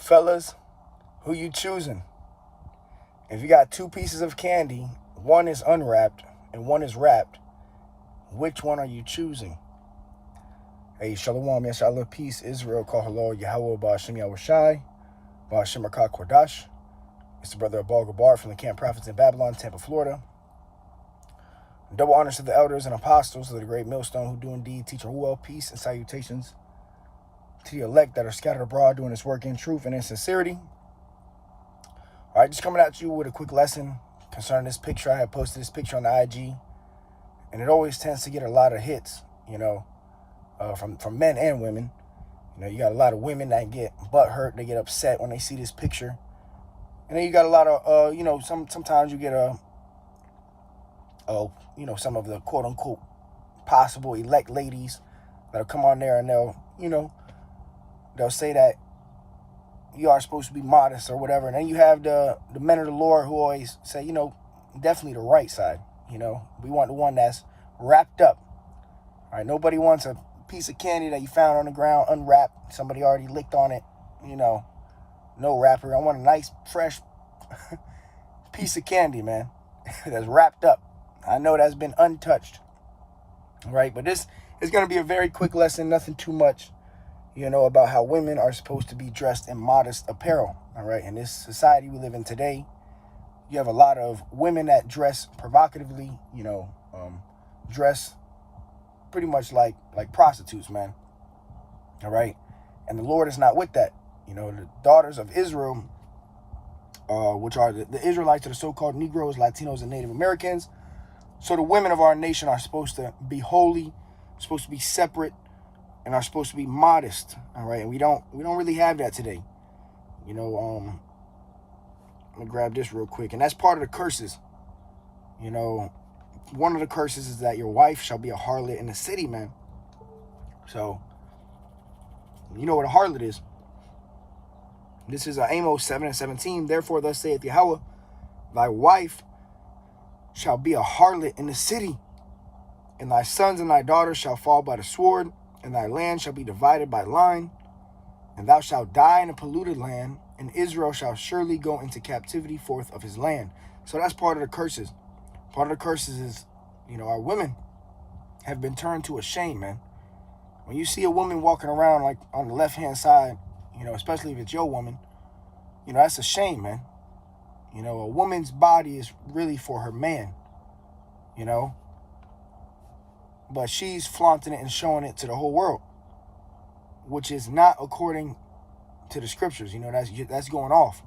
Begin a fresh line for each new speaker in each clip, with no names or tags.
Fellas, who you choosing? If you got two pieces of candy, one is unwrapped and one is wrapped, which one are you choosing? Hey, Shalom, Yashallah, peace, Israel, call hello, Yahweh, Ba'ashem Yahushai, Ba'ashem Rakah Kodash. It's the brother of Baal Gabar from the Camp Prophets in Babylon, Tampa, Florida. Double honors to the elders and apostles of the great millstone who do indeed teach well, peace and salutations to the elect that are scattered abroad doing this work in truth and in sincerity. All right, just coming at you with a quick lesson concerning this picture. I have posted this picture on the IG, and it always tends to get a lot of hits, from men and women. You got a lot of women that get butthurt, they get upset when they see this picture. And then you got a lot of, sometimes you get some of the quote unquote possible elect ladies that'll come on there and they'll say that you are supposed to be modest or whatever. And then you have the men of the Lord who always say, definitely the right side. We want the one that's wrapped up. All right, nobody wants a piece of candy that you found on the ground unwrapped. Somebody already licked on it, no wrapper. I want a nice, fresh piece of candy, man, that's wrapped up. I know that's been untouched. All right, but this is going to be a very quick lesson, nothing too much. About how women are supposed to be dressed in modest apparel. All right. In this society we live in today, you have a lot of women that dress provocatively, dress pretty much like prostitutes, man. All right. And the Lord is not with that. The daughters of Israel, which are the Israelites, are the so-called Negroes, Latinos, and Native Americans. So the women of our nation are supposed to be holy, supposed to be separate, and are supposed to be modest, all right? And we don't really have that today. I'm gonna grab this real quick, and that's part of the curses. One of the curses is that your wife shall be a harlot in the city, man. So, you know what a harlot is. This is Amos 7:17. Therefore, thus saith Yahweh, thy wife shall be a harlot in the city, and thy sons and thy daughters shall fall by the sword, and thy land shall be divided by line, and thou shalt die in a polluted land, and Israel shall surely go into captivity forth of his land. So that's part of the curses. Part of the curses is, our women have been turned to a shame, man. When you see a woman walking around like on the left-hand side, especially if it's your woman, that's a shame, man. A woman's body is really for her man, but she's flaunting it and showing it to the whole world, which is not according to the scriptures. That's going off.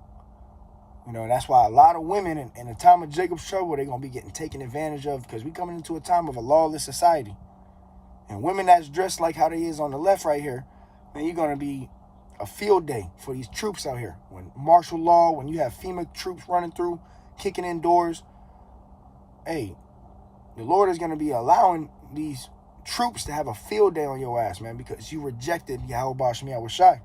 That's why a lot of women in the time of Jacob's trouble, they're going to be getting taken advantage of, because we're coming into a time of a lawless society. And women that's dressed like how they is on the left right here, man, you're going to be a field day for these troops out here. When martial law, when you have FEMA troops running through, kicking in doors, hey, the Lord is going to be allowing these troops to have a field day on your ass, man, because you rejected Yahweh Ba'ashem Yahushai.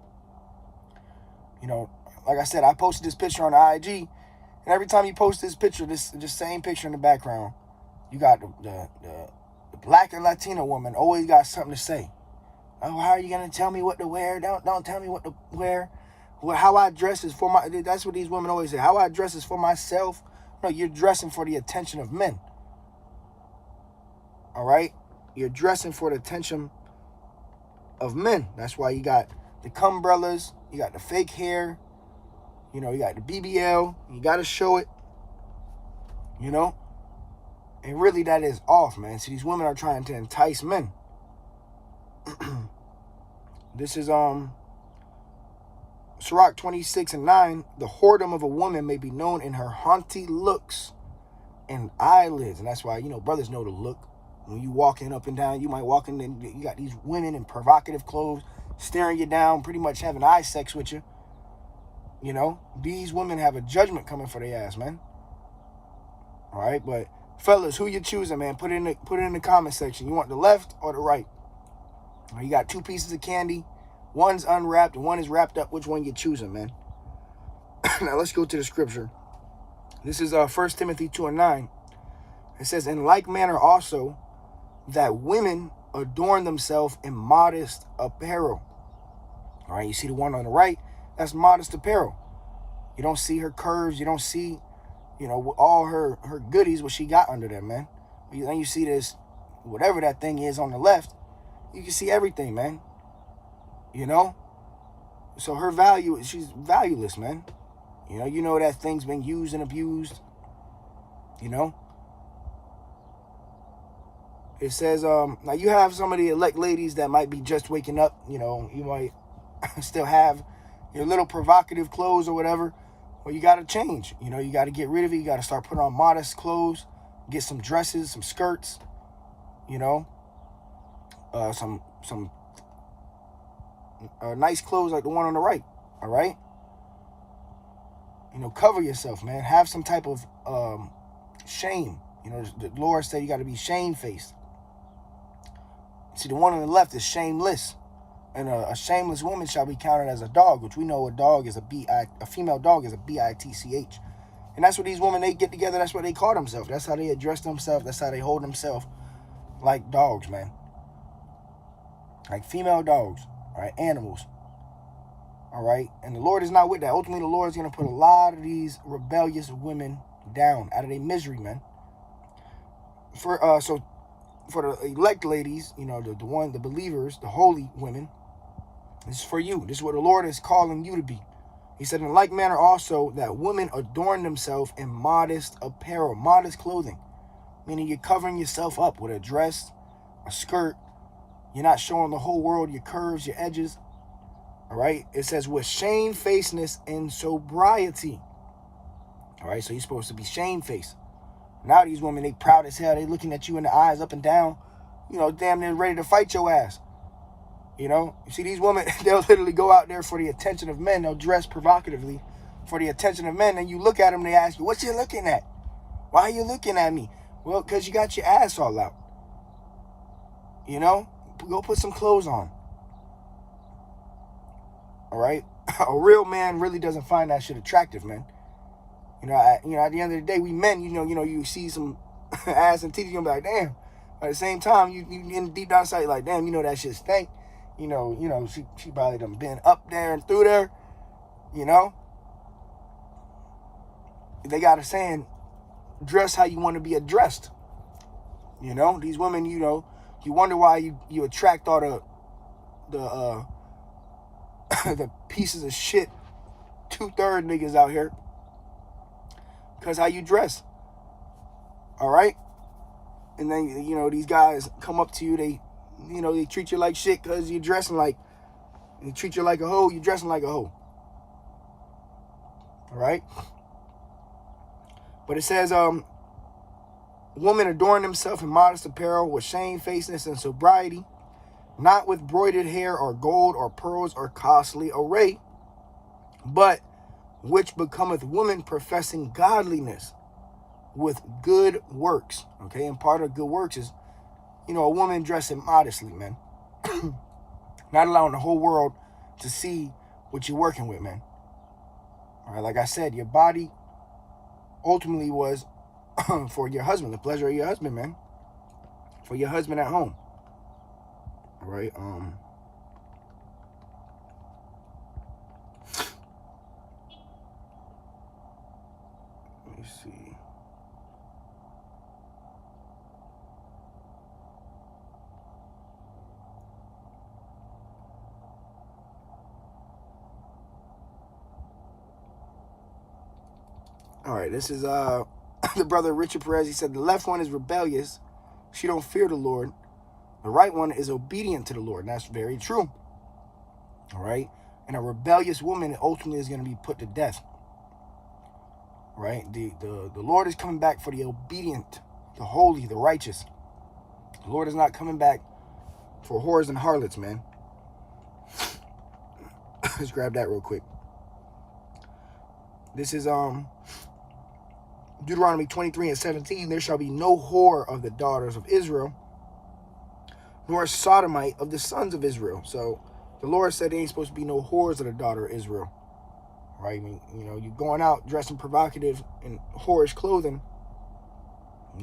Like I said, I posted this picture on the IG, and every time you post this picture, this same picture in the background, you got the black and Latino woman always got something to say. Oh, how are you going to tell me what to wear? Don't tell me what to wear. How I dress is for my... That's what these women always say. How I dress is for myself. No, you're dressing for the attention of men. All right? You're dressing for the attention of men. That's why you got the cumbrellas. You got the fake hair. You got the BBL. You got to show it. And really, that is off, man. See, these women are trying to entice men. This is Sirach 26:9. The whoredom of a woman may be known in her haughty looks and eyelids. And that's why, brothers know the look. When you walking up and down, you might walk in and you got these women in provocative clothes staring you down, pretty much having eye sex with you. These women have a judgment coming for their ass, man. All right, but fellas, who you choosing, man? Put it in the comment section. You want the left or the right? You got two pieces of candy. One's unwrapped and one is wrapped up. Which one you choosing, man? Now let's go to the scripture. This is 1 Timothy 2:9. It says, in like manner also, that women adorn themselves in modest apparel. All right, you see the one on the right? That's modest apparel. You don't see her curves. You don't see, all her goodies, what she got under there, man. Then you see this, whatever that thing is on the left, you can see everything, man. So her value, she's valueless, man. That thing's been used and abused. It says, now you have some of the elect ladies that might be just waking up. You might still have your little provocative clothes or whatever. Well, you got to change. You got to get rid of it. You got to start putting on modest clothes. Get some dresses, some skirts. Some nice clothes like the one on the right. All right. Cover yourself, man. Have some type of shame. The Lord said you got to be shamefaced. See, the one on the left is shameless. And a shameless woman shall be counted as a dog, which we know a dog is a female dog is a bitch. And that's what these women, they get together, that's what they call themselves. That's how they address themselves. That's how they hold themselves like dogs, man. Like female dogs, all right, animals. All right, and the Lord is not with that. Ultimately, the Lord is going to put a lot of these rebellious women down out of their misery, man. For the elect ladies, the believers, the holy women, this is for you. This is what the Lord is calling you to be. He said, in like manner also, that women adorn themselves in modest apparel, modest clothing, meaning you're covering yourself up with a dress, a skirt. You're not showing the whole world your curves, your edges. All right. It says with shamefacedness and sobriety. All right. So you're supposed to be shamefaced. Now these women, they proud as hell. They looking at you in the eyes up and down. Damn near ready to fight your ass. You see these women, they'll literally go out there for the attention of men. They'll dress provocatively for the attention of men. And you look at them, they ask you, what you looking at? Why are you looking at me? Well, because you got your ass all out. Go put some clothes on. All right. A real man really doesn't find that shit attractive, man. At the end of the day, we men, you see some ass and titties, you're gonna be like, damn. At the same time, you in deep down inside, like, damn, that shit stink. She probably done been up there and through there. They got a saying, dress how you want to be addressed. These women, you wonder why you attract all the the pieces of shit 2/3 niggas out here. Because how you dress. All right? And then, these guys come up to you. They treat you like shit because you're dressing like, they treat you like a hoe. You're dressing like a hoe. All right? But it says, women adorn themselves in modest apparel with shamefacedness and sobriety, not with broidered hair or gold or pearls or costly array, but which becometh woman professing godliness with good works. Okay, and part of good works is, a woman dressing modestly, man. Not allowing the whole world to see what you're working with, man. All right, like I said, your body ultimately was for your husband, the pleasure of your husband, man. For your husband at home. All right, let me see. All right, this is the brother Richard Perez. He said the left one is rebellious. She don't fear the Lord. The right one is obedient to the Lord. And that's very true. All right. And a rebellious woman ultimately is going to be put to death. Right. The Lord is coming back for the obedient, the holy, the righteous. The Lord is not coming back for whores and harlots, man. Let's grab that real quick. This is Deuteronomy 23:17. There shall be no whore of the daughters of Israel, nor a sodomite of the sons of Israel. So the Lord said there ain't supposed to be no whores of the daughter of Israel. Right? I mean, you're going out dressing provocative in whorish clothing.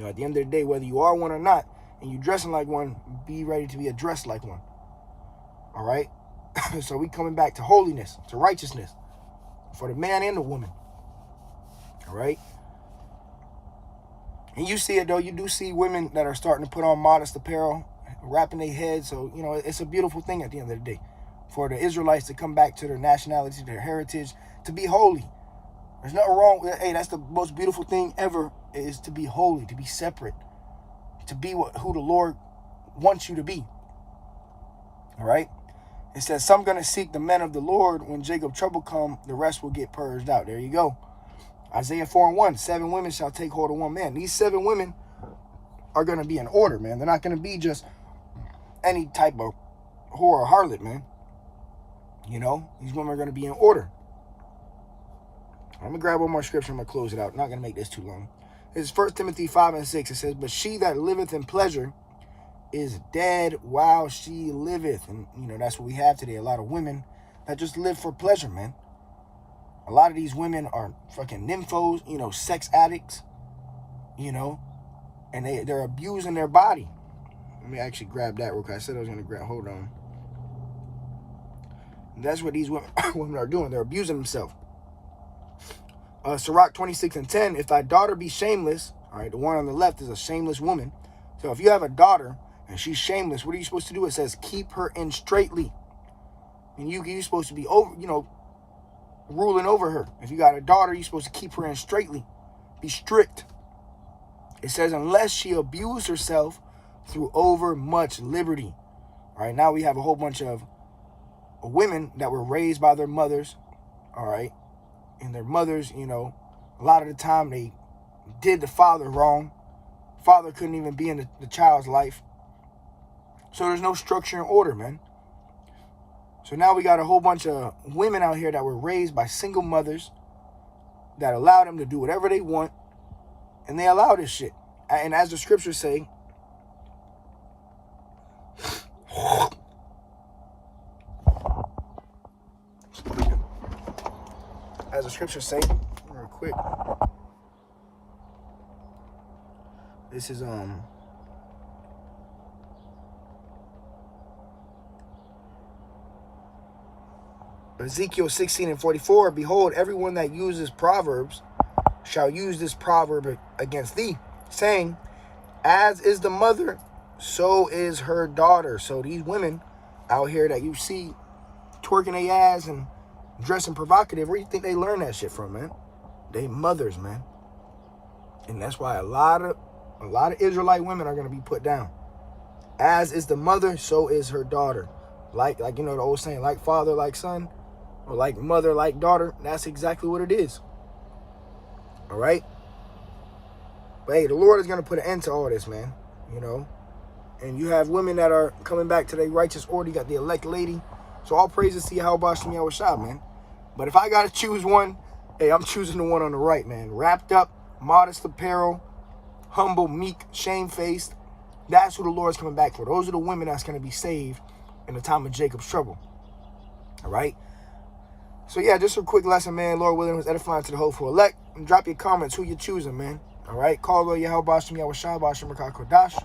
At the end of the day, whether you are one or not, and you dressing like one, be ready to be addressed like one. All right? So we coming back to holiness, to righteousness. for the man and the woman. All right? And you see it, though. You do see women that are starting to put on modest apparel, wrapping their heads. So, you know, it's a beautiful thing at the end of the day for the Israelites to come back to their nationality, their heritage, to be holy. There's nothing wrong. Hey, that's the most beautiful thing ever, is to be holy, to be separate, to be who the Lord wants you to be. All right? It says, some going to seek the men of the Lord. When Jacob trouble come, the rest will get purged out. There you go. Isaiah 4:1, 7 women shall take hold of one man. These 7 women are going to be in order, man. They're not going to be just any type of whore or harlot, man. You know, these women are going to be in order. I'm going to grab one more scripture. I'm going to close it out. I'm not going to make this too long. This is 1 Timothy 5:6. It says, but she that liveth in pleasure is dead while she liveth. And, you know, that's what we have today. A lot of women that just live for pleasure, man. A lot of these women are fucking nymphos, you know, sex addicts, you know, and they're abusing their body. Let me actually grab that real quick. I said I was going to grab, hold on. And that's what these women are doing. They're abusing themselves. Sirach 26:10, if thy daughter be shameless, all right, the one on the left is a shameless woman. So if you have a daughter and she's shameless, what are you supposed to do? It says, keep her in straitly. And you're supposed to be ruling over her. If you got a daughter, you're supposed to keep her in straitly. Be strict. It says, unless she abuse herself through over much liberty. All right, now we have a whole bunch of women that were raised by their mothers. All right. And their mothers, you know, a lot of the time they did the father wrong. Father couldn't even be in the child's life. So there's no structure and order, man. So now we got a whole bunch of women out here that were raised by single mothers that allow them to do whatever they want. And they allow this shit. And as the scriptures say, real quick, this is Ezekiel 16:44, behold, everyone that uses proverbs shall use this proverb against thee, saying, as is the mother, so is her daughter. So these women out here that you see twerking their ass and dressing provocative, where do you think they learn that shit from, man? They mothers, man. And that's why a lot of Israelite women are going to be put down. As is the mother, so is her daughter. Like you know the old saying, like father, like son, or like mother, like daughter. That's exactly what it is. All right? But hey, the Lord is going to put an end to all this, man. You know? And you have women that are coming back to their righteous order. You got the elect lady. So all praises to Yahweh Shem Yahushua, man. But if I got to choose one, hey, I'm choosing the one on the right, man. Wrapped up, modest apparel, humble, meek, shamefaced. That's who the Lord's coming back for. Those are the women that's going to be saved in the time of Jacob's trouble. All right? So, yeah, just a quick lesson, man. Lord willing, was edifying to the hopeful elect. And drop your comments who you're choosing, man. All right? Call Lord Yahweh Shem Yahushua, Bashem Rakah Kodash.